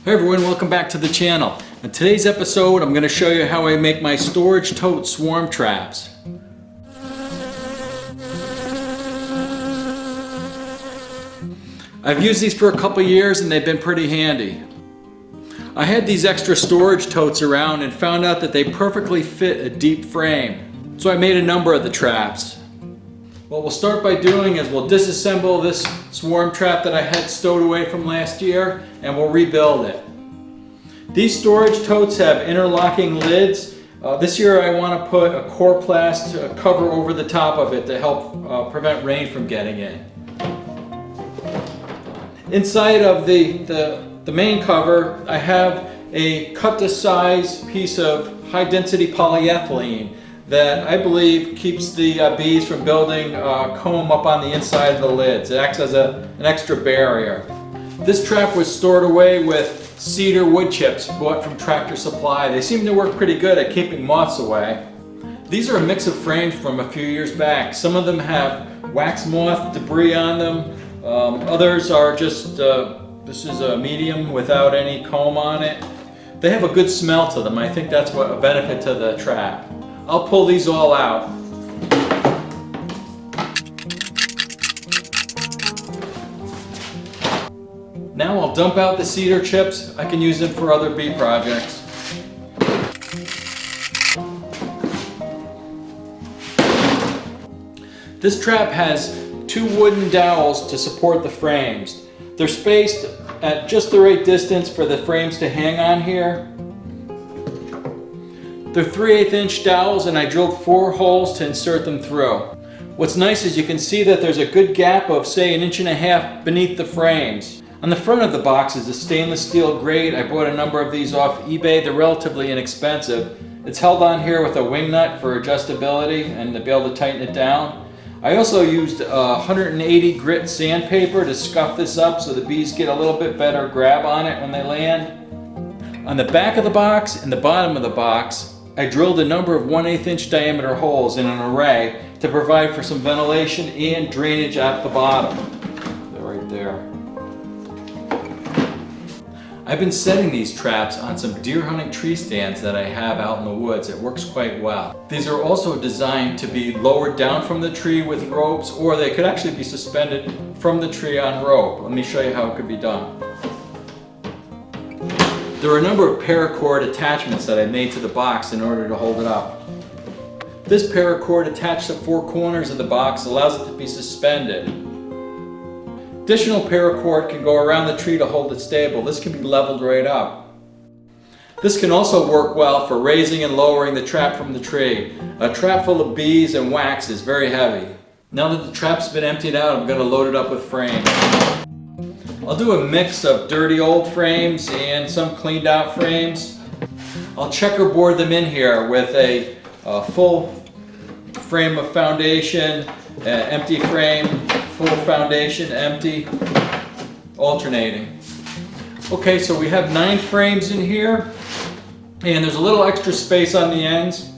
Hey everyone, welcome back to the channel. In today's episode, I'm going to show you how I make my storage tote swarm traps. I've used these for a couple years and they've been pretty handy. I had these extra storage totes around and found out that they perfectly fit a deep frame. So I made a number of the traps. What we'll start by doing is we'll disassemble this swarm trap that I had stowed away from last year and we'll rebuild it. These storage totes have interlocking lids. This year I want to put a Coroplast cover over the top of it to help prevent rain from getting in. Inside of the main cover I have a cut to size piece of high density polyethylene that I believe keeps the bees from building comb up on the inside of the lids. It acts as an extra barrier. This trap was stored away with cedar wood chips bought from Tractor Supply. They seem to work pretty good at keeping moths away. These are a mix of frames from a few years back. Some of them have wax moth debris on them. Others are just, this is a medium without any comb on it. They have a good smell to them. I think that's a benefit to the trap. I'll pull these all out. Now I'll dump out the cedar chips. I can use them for other bee projects. This trap has two wooden dowels to support the frames. They're spaced at just the right distance for the frames to hang on here. They're 3/8 inch dowels and I drilled 4 holes to insert them through. What's nice is you can see that there's a good gap of say 1.5 inches beneath the frames. On the front of the box is a stainless steel grate. I bought a number of these off eBay. They're relatively inexpensive. It's held on here with a wing nut for adjustability and to be able to tighten it down. I also used 180 grit sandpaper to scuff this up so the bees get a little bit better grab on it when they land. On the back of the box and the bottom of the box, I drilled a number of 1/8 inch diameter holes in an array to provide for some ventilation and drainage at the bottom. They're right there. I've been setting these traps on some deer hunting tree stands that I have out in the woods. It works quite well. These are also designed to be lowered down from the tree with ropes, or they could actually be suspended from the tree on rope. Let me show you how it could be done. There are a number of paracord attachments that I made to the box in order to hold it up. This paracord attached to 4 corners of the box allows it to be suspended. Additional paracord can go around the tree to hold it stable. This can be leveled right up. This can also work well for raising and lowering the trap from the tree. A trap full of bees and wax is very heavy. Now that the trap's been emptied out, I'm going to load it up with frames. I'll do a mix of dirty old frames and some cleaned out frames. I'll checkerboard them in here with a full frame of foundation, empty frame, full foundation, empty, alternating. Okay, so we have 9 frames in here and there's a little extra space on the ends.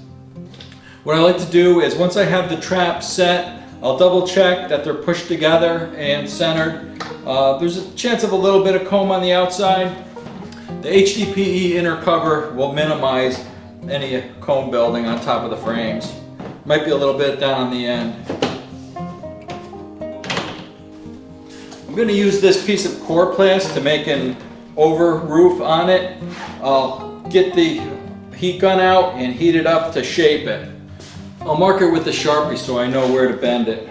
What I like to do is once I have the trap set, I'll double check that they're pushed together and centered. There's a chance of a little bit of comb on the outside. The HDPE inner cover will minimize any comb building on top of the frames. Might be a little bit down on the end. I'm going to use this piece of Coroplast to make an over roof on it. I'll get the heat gun out and heat it up to shape it. I'll mark it with a Sharpie so I know where to bend it.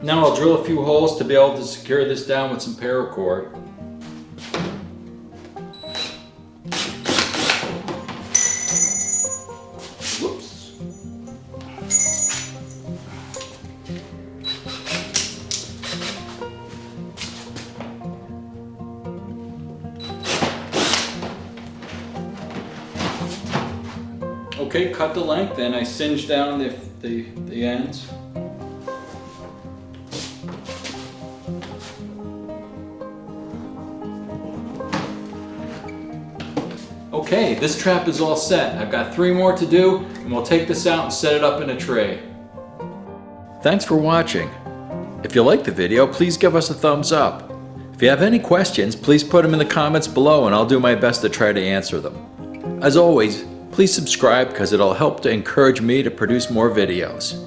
Now I'll drill a few holes to be able to secure this down with some paracord. Whoops. Okay, cut the length and I singe down the ends. Okay, this trap is all set. I've got 3 more to do, and we'll take this out and set it up in a tray. Thanks for watching. If you liked the video, please give us a thumbs up. If you have any questions, please put them in the comments below and I'll do my best to try to answer them. As always, please subscribe because it'll help to encourage me to produce more videos.